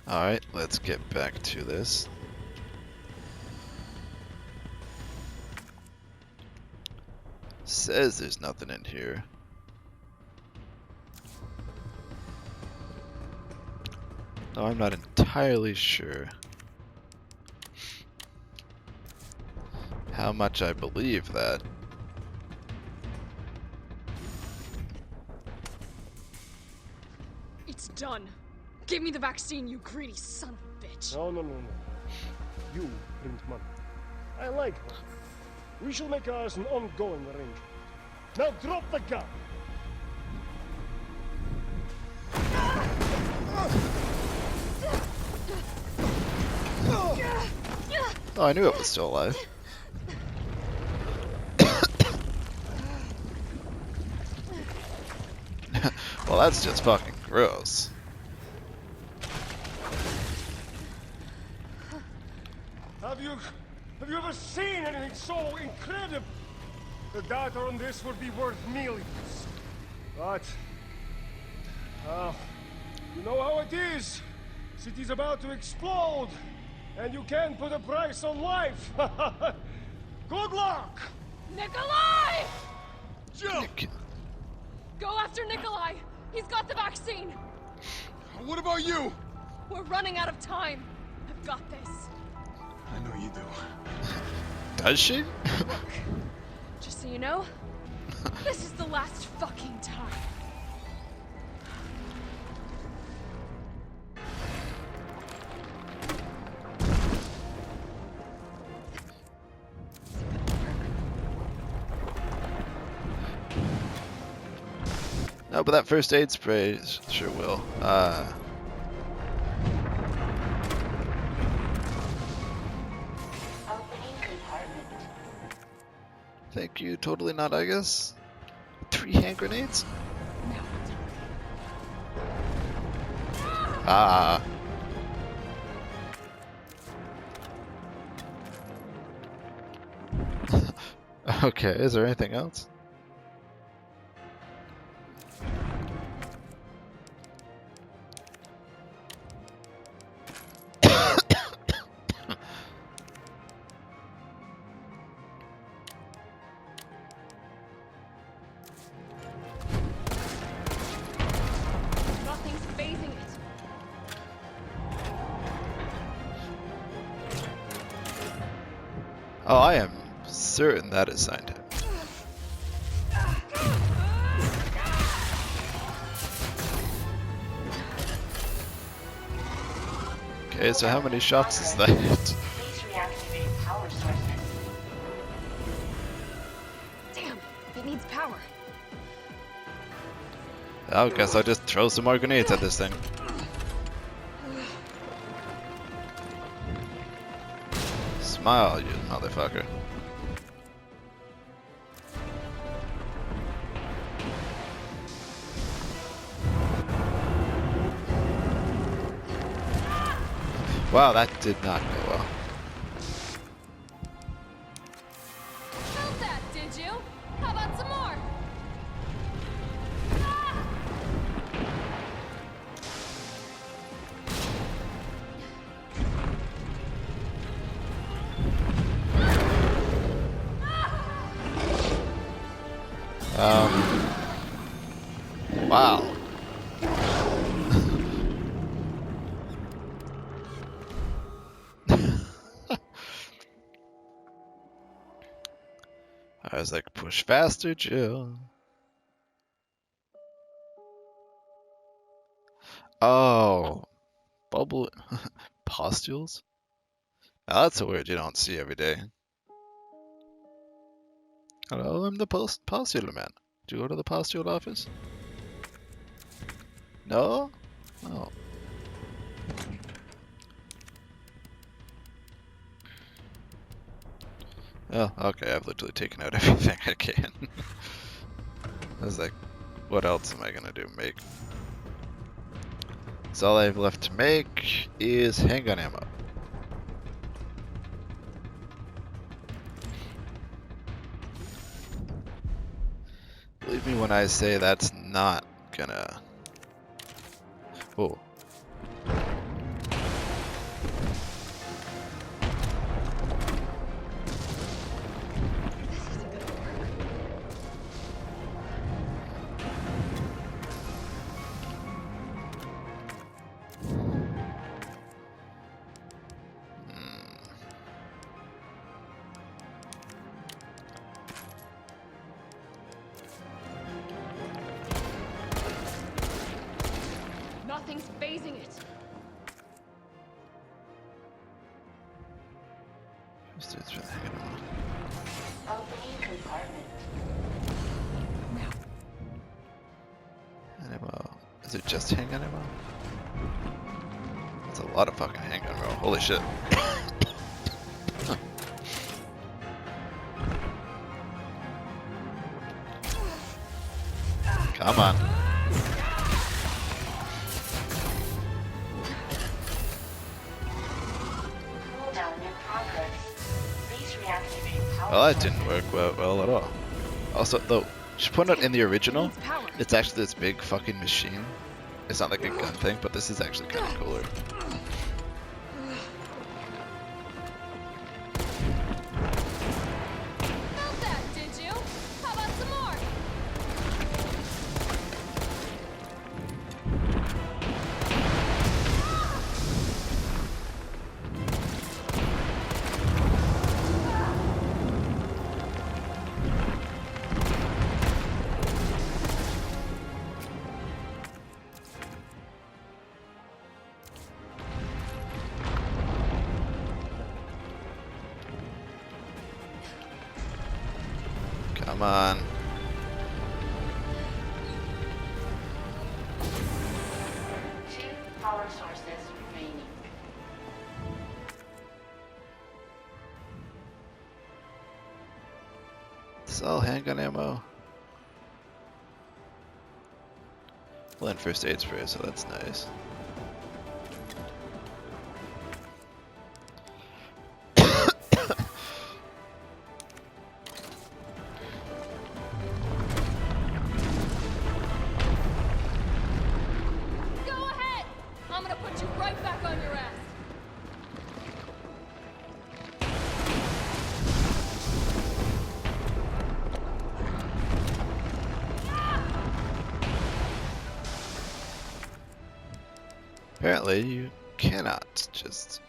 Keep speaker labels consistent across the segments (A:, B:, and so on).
A: Alright, let's get back to this. Says there's nothing in here. No, I'm not entirely sure how much I believe that.
B: It's done. Give me the vaccine, you greedy son of a bitch.
C: No. You print money. I like money. We shall make ours an ongoing arrangement. Now drop the gun!
A: Oh, I knew it was still alive. Well, that's just fucking gross.
C: Have you ever seen anything so incredible? The data on this would be worth millions. But, you know how it is. City's about to explode, and you can't put a price on life. Good luck!
B: Nikolai!
D: Jill!
B: Go after Nikolai! He's got the vaccine!
D: What about you?
B: We're running out of time. I've got this.
D: I know you do.
A: Does she?
B: Look, just so you know, this is the last fucking time.
A: No, but that first aid spray sure will. Thank you. Totally not, I guess. 3 hand grenades? Ah. Okay, is there anything else?
B: Nothing's phasing it.
A: Oh, I am certain that is signed him. Okay, so how many shots is that?
E: Please reactivate power sources.
B: Damn, it needs power.
A: I guess I'll just throw some more grenades at this thing. Smile, you motherfucker. Wow, that did not go well.
B: Felt that, did you? How about some more?
A: Wow. I was like, push faster, Jill. Oh, bubble pustules? Now that's a word you don't see every day. Hello, I'm the postule man. Did you go to the postule office? No? Oh. Oh, okay, I've literally taken out everything I can. I was like, what else am I gonna do? Make. So all I have left to make is handgun ammo. Believe me when I say that's not gonna... Oh. This dude's really hanging on.
E: Opening compartment.
A: Ammo. Is it just handgun ammo? That's a lot of fucking handgun ammo. Holy shit. Come on.
E: Cooldown in progress. Please reactivate power
A: Well, that
E: sources.
A: didn't work well at all. Also, though, just point out in the original,
B: Needs power.
A: it's actually this big fucking machine. It's not like a gun thing, but this is actually kind of cooler.
B: Felt that, did you? How about some more?
A: Come on.
E: Two power sources remaining.
A: This is all handgun ammo. Well, and first aid spray, so that's nice.
B: Go ahead! I'm gonna put you right back on your ass.
A: Apparently, you cannot just.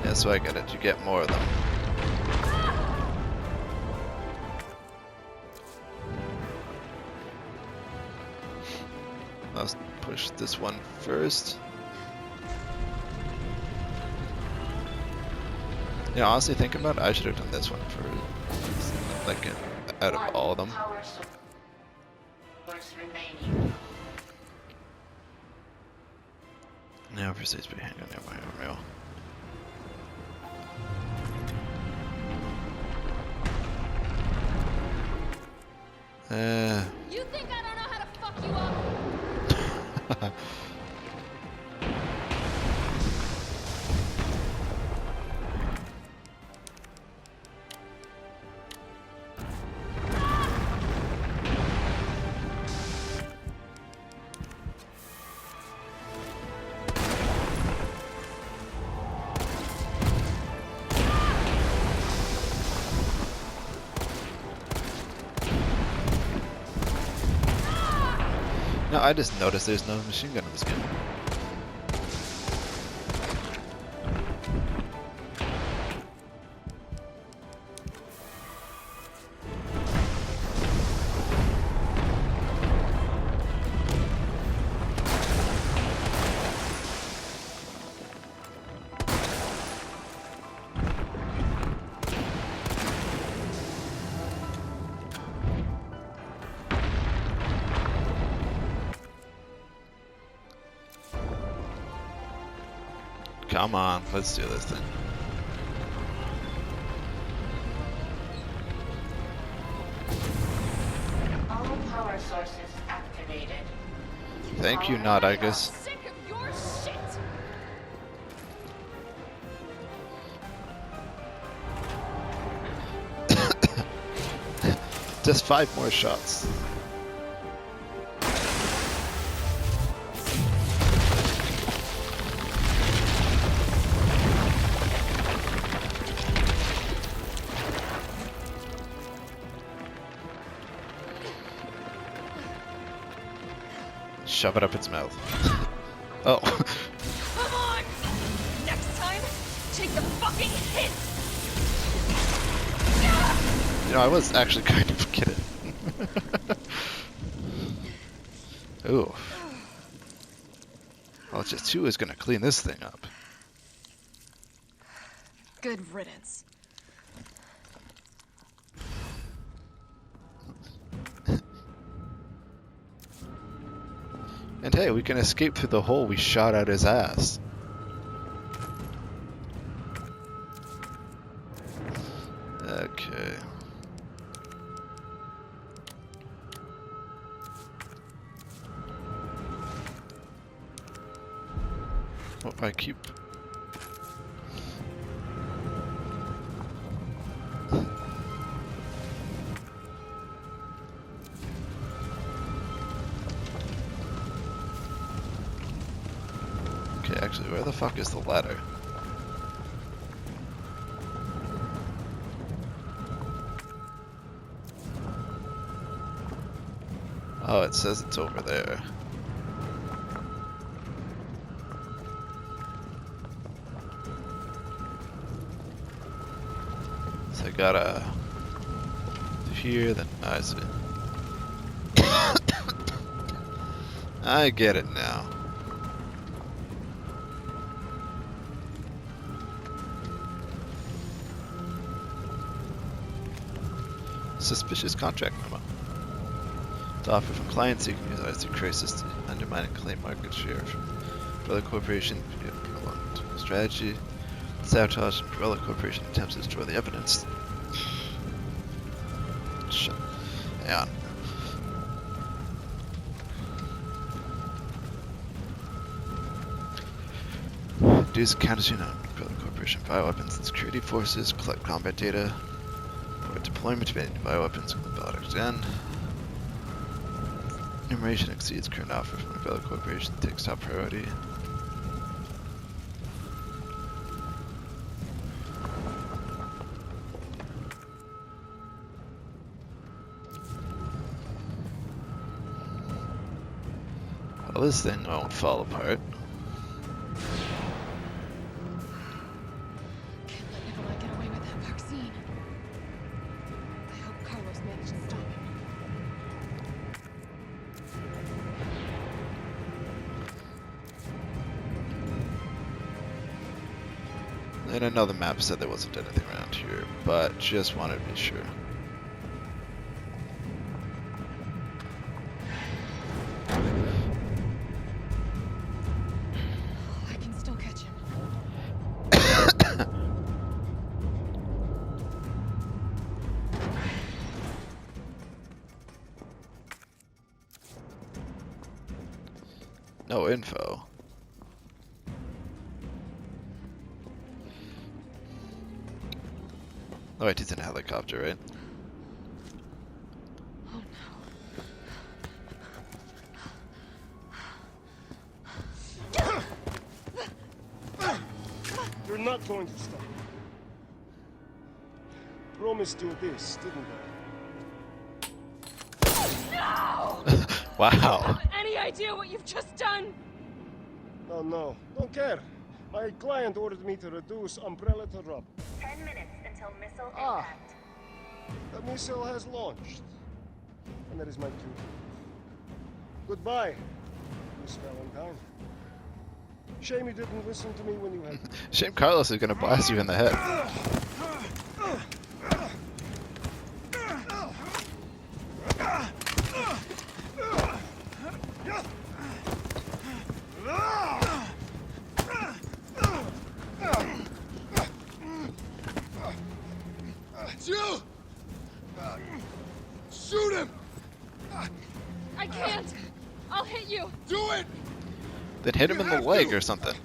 A: Yeah, so I get it. You get more of them. Let's push this one first. Yeah, honestly, thinking about it, I should have done this one for like out of all of them.
E: Power source remaining.
A: Yeah, for stage handgun ammo.
B: You think I don't know how to fuck you up?
A: No, I just noticed there's no machine gun in this game. Come on, let's do this thing.
E: All power sources activated.
A: Thank you, not I guess.
B: Sick of your shit!
A: Just 5 more shots. shove it up its mouth. Oh.
B: Come on! Next time, take the fucking hit!
A: You know, I was actually kind of kidding. Ooh. Well, just who is gonna clean this thing up?
B: Good riddance.
A: And hey, we can escape through the hole we shot out his ass. Okay. Well, I keep... Okay, actually, where the fuck is the ladder? Oh, it says it's over there. So I gotta do here, then I see. I get it now. Suspicious contract memo. To offer from clients seeking to utilize the crisis to undermine and claim market share from Umbrella Corporation via prolonged strategy. Sabotage Umbrella Corporation attempts to destroy the evidence. Shit. Hang on. Dues accounting on Umbrella Corporation bioweapons and security forces, collect combat data, for deployment of any bioweapons in the Baltic Den. Enumeration exceeds current offer from Umbrella Corporation, takes top priority. Well, this thing won't fall apart.
B: Can't let Nikolai get away with that vaccine. I hope Carlos managed to stop him.
A: And another map said there wasn't anything around here, but just wanted to be sure.
B: I can still catch him.
A: No info. Oh wait, he's in a helicopter, right?
B: Oh no.
C: You're not going to stop. Promised you this, didn't I?
B: No!
A: Wow.
B: Any idea what you've just done?
C: No, don't care. My client ordered me to reduce Umbrella to rubble.
E: 10 minutes until missile
C: Ah.
E: impact.
C: The missile has launched. And that is my cue. Goodbye, Miss Valentine. Shame you didn't listen to me when you had...
A: Shame Carlos is gonna blast you in the head.
D: Jill! Shoot him!
B: I can't! I'll hit you!
D: Do it!
A: Then hit him in the
D: have
A: leg
D: to.
A: or something.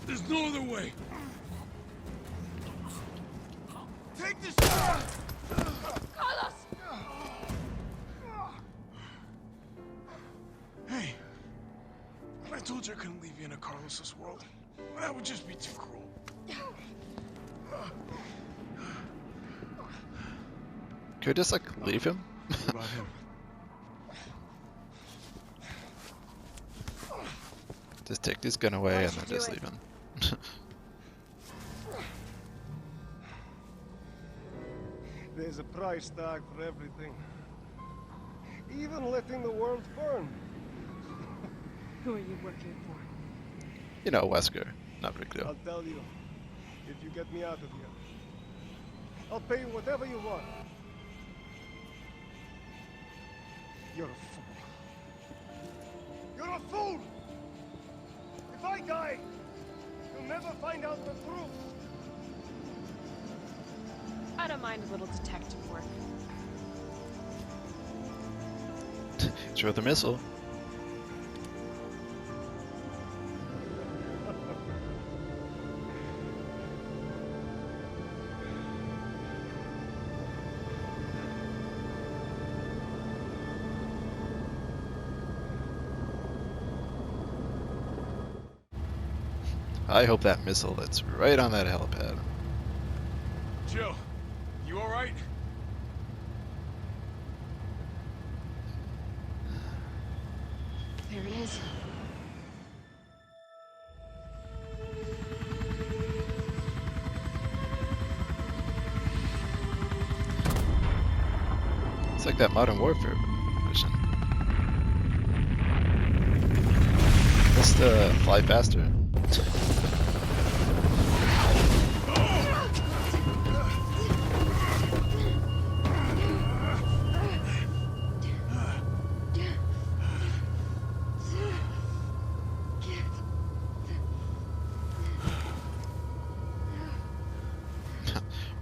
D: There's no other way. Take this shot!
B: Carlos!
D: Hey, when I told you I couldn't leave you in a Carlos's world, that would just be too cruel.
A: Could we just like leave him?
D: What about him?
A: Just take this gun away
E: Why
A: and
E: should
A: then just
E: do
A: leave
E: it?
A: him.
C: There's a price tag for everything. Even letting the world burn.
B: Who are you working for?
A: You know, Wesker. Not a big deal.
C: I'll tell you, if you get me out of here. I'll pay you whatever you want. You're a fool. You're a fool! If I die, you'll never find out the truth.
B: I don't mind a little detective work.
A: Throw the missile. I hope that missile that's right on that helipad.
D: Jill, you alright?
B: There it is.
A: It's like that Modern Warfare mission. Just fly faster.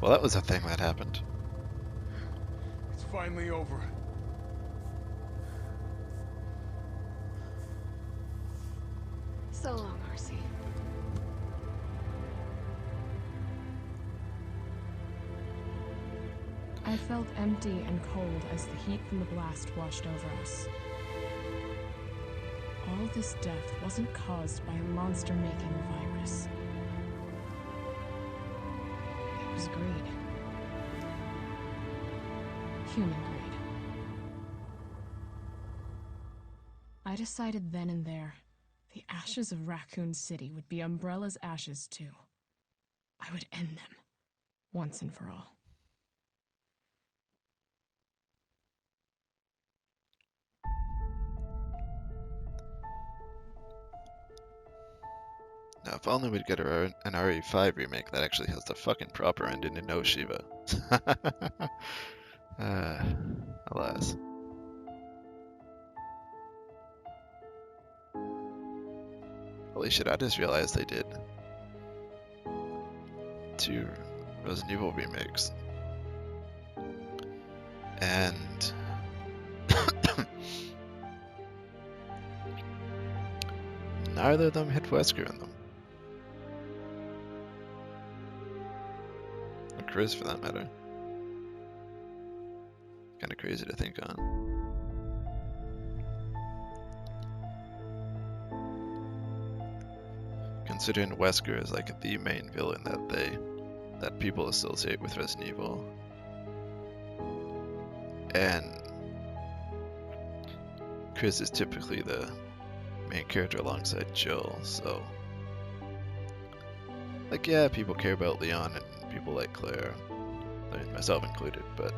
A: Well, that was a thing that happened.
D: It's finally over.
B: So long, RC.
F: I felt empty and cold as the heat from the blast washed over us. All this death wasn't caused by a monster-making virus. It was greed. Human greed. I decided then and there, the ashes of Raccoon City would be Umbrella's ashes too. I would end them, once and for all.
A: Now, if only we'd get an RE5 remake that actually has the fucking proper ending and no Shiva. Alas. Holy shit, I just realized they did 2 Resident Evil remakes. And neither of them hit Wesker in them. Or Chris, for that matter. Kinda crazy to think on. Considering Wesker is like the main villain that people associate with Resident Evil. And Chris is typically the main character alongside Jill, so like, yeah, people care about Leon and people like Claire, I mean, myself included, but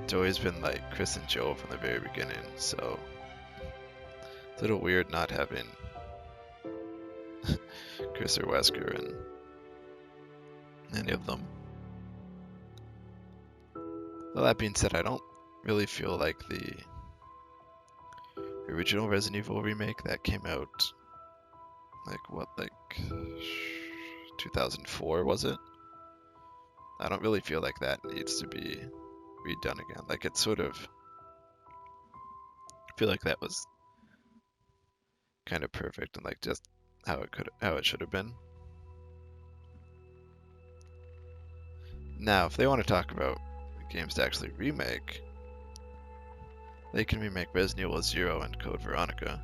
A: it's always been like Chris and Joe from the very beginning, so it's a little weird not having Chris or Wesker in any of them. Well, that being said, I don't really feel like the original Resident Evil remake that came out, like 2004, was it? I don't really feel like that needs to be redone again. Like, it's sort of, I feel like that was kind of perfect and like just how it should have been. Now, if they want to talk about games to actually remake, they can remake Resident Evil 0 and Code Veronica.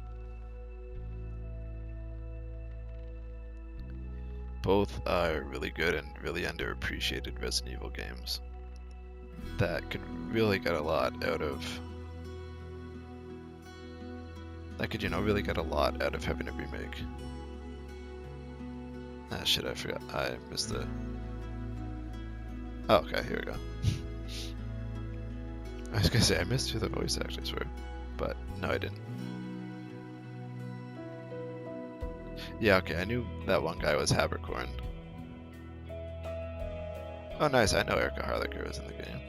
A: Both are really good and really underappreciated Resident Evil games that could really get a lot out of That could, you know, really get a lot out of having a remake. Ah, shit, I forgot. I missed the... Oh, okay, here we go. I was gonna say, I missed who the voice actors were, but no, I didn't. Yeah, okay, I knew that one guy was Habercorn. Oh, nice, I know Erica Harlacher was in the game.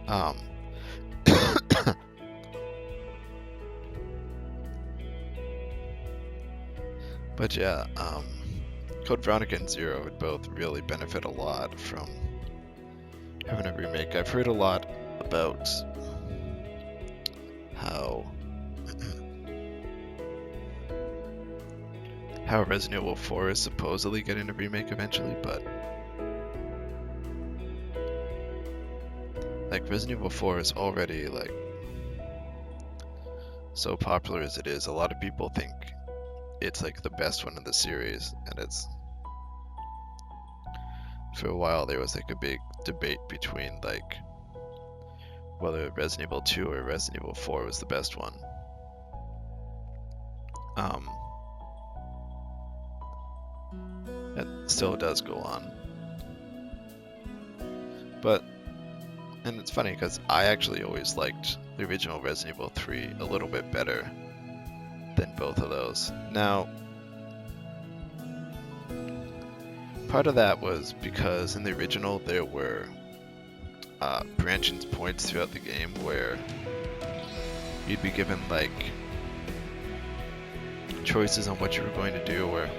A: Huh. But yeah, Code Veronica and Zero would both really benefit a lot from having a remake. I've heard a lot about how Resident Evil 4 is supposedly getting a remake eventually, but like Resident Evil 4 is already like so popular as it is. A lot of people think it's like the best one in the series, and it's, for a while there was like a big debate between like whether Resident Evil 2 or Resident Evil 4 was the best one. It still does go on, but, and it's funny because I actually always liked the original Resident Evil 3 a little bit better than both of those. Now, part of that was because in the original there were branching points throughout the game where you'd be given like choices on what you were going to do or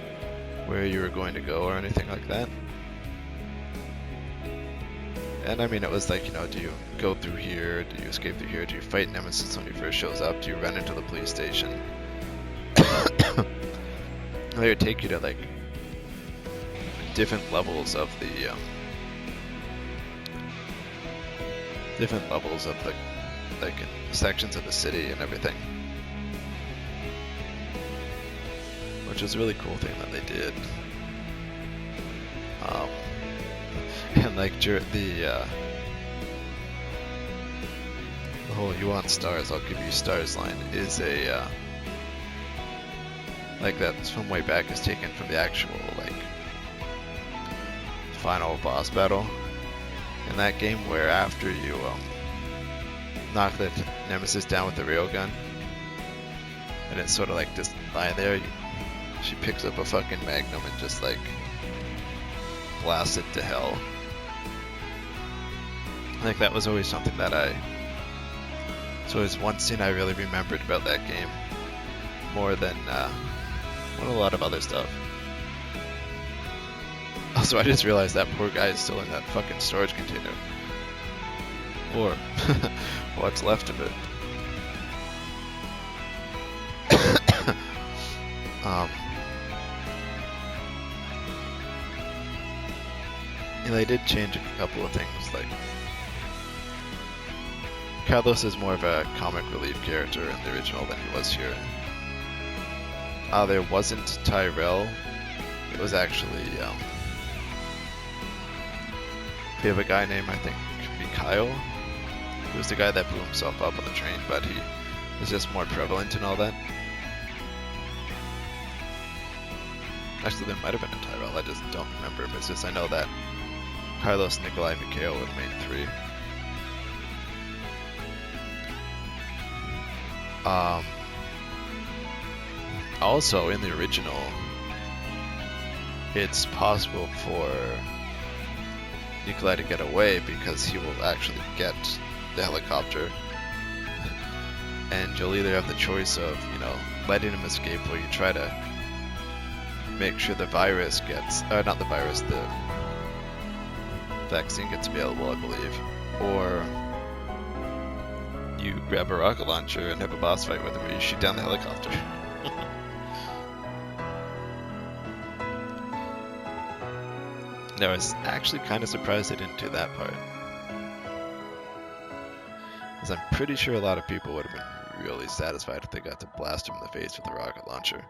A: where you were going to go or anything like that. And I mean, it was like, you know, do you go through here? Do you escape through here? Do you fight Nemesis when he first shows up? Do you run into the police station? They would take you to like different levels of the like sections of the city and everything, which was a really cool thing that they did. And like the whole "you want stars, I'll give you stars" line is a like that's from way back, is taken from the actual like final boss battle in that game, where after you knock the Nemesis down with the railgun and it's sort of like just lying there, she picks up a fucking Magnum and just like blasts it to hell. Like that was always something that so it's one scene I really remembered about that game more than a lot of other stuff. Also, I just realized that poor guy is still in that fucking storage container. Or what's left of it. And they did change a couple of things, like Carlos is more of a comic relief character in the original than he was here. There wasn't Tyrell. It was actually, we have a guy named, I think, Mikhail, who was the guy that blew himself up on the train, but he was just more prevalent and all that. Actually, there might have been a Tyrell, I just don't remember. But it's just, I know that Carlos, Nikolai, Mikhail were the main three. Also, in the original, it's possible for Nikolai to get away because he will actually get the helicopter. And you'll either have the choice of, you know, letting him escape, or you try to make sure the virus gets, not the virus, the vaccine gets available, I believe. Or you grab a rocket launcher and have a boss fight with him where you shoot down the helicopter. I was actually kind of surprised they didn't do that part, because I'm pretty sure a lot of people would have been really satisfied if they got to blast him in the face with a rocket launcher.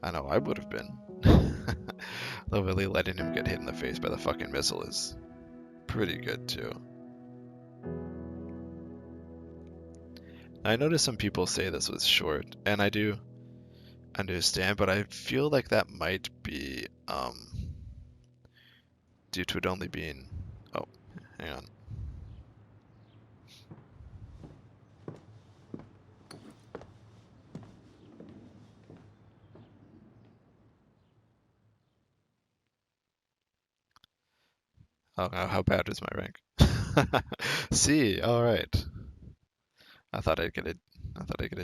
A: I know I would have been. Literally letting him get hit in the face by the fucking missile is pretty good too. I noticed some people say this was short, and I do understand, but I feel like that might be due to it only being... Oh, hang on. Oh, how bad is my rank? C, alright. I thought I'd get a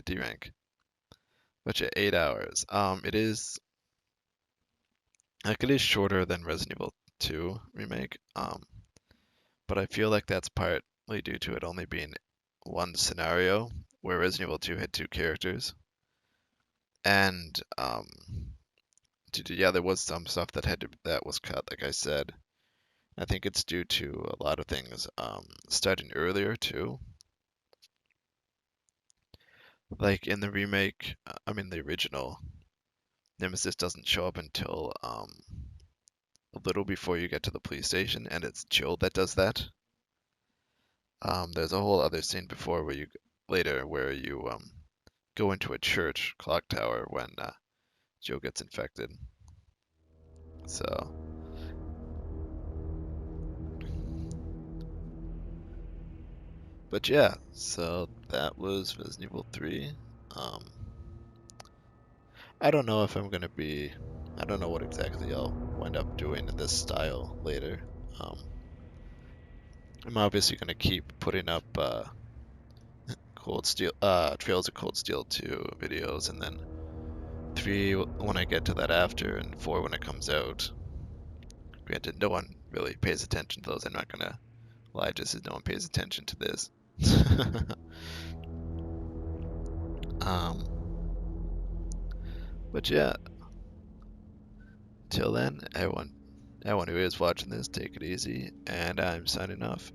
A: D rank. But yeah, 8 hours. It is shorter than Resident Evil 2 remake. But I feel like that's partly due to it only being one scenario, where Resident Evil 2 had 2 characters. And there was some stuff that was cut, like I said. I think it's due to a lot of things starting earlier too. Like in the remake, the original, Nemesis doesn't show up until a little before you get to the police station, and it's Jill that does that. There's a whole other scene before where you go into a church clock tower when Jill gets infected. So. But yeah, so that was Resident Evil 3. I don't know if I'm gonna be... I don't know what exactly I'll wind up doing in this style later. I'm obviously gonna keep putting up Trails of Cold Steel 2 videos, and then 3 when I get to that after, and 4 when it comes out. Granted, no one really pays attention to those. I'm not gonna lie just as no one pays attention to this. But yeah, till then, everyone who is watching this, take it easy, and I'm signing off.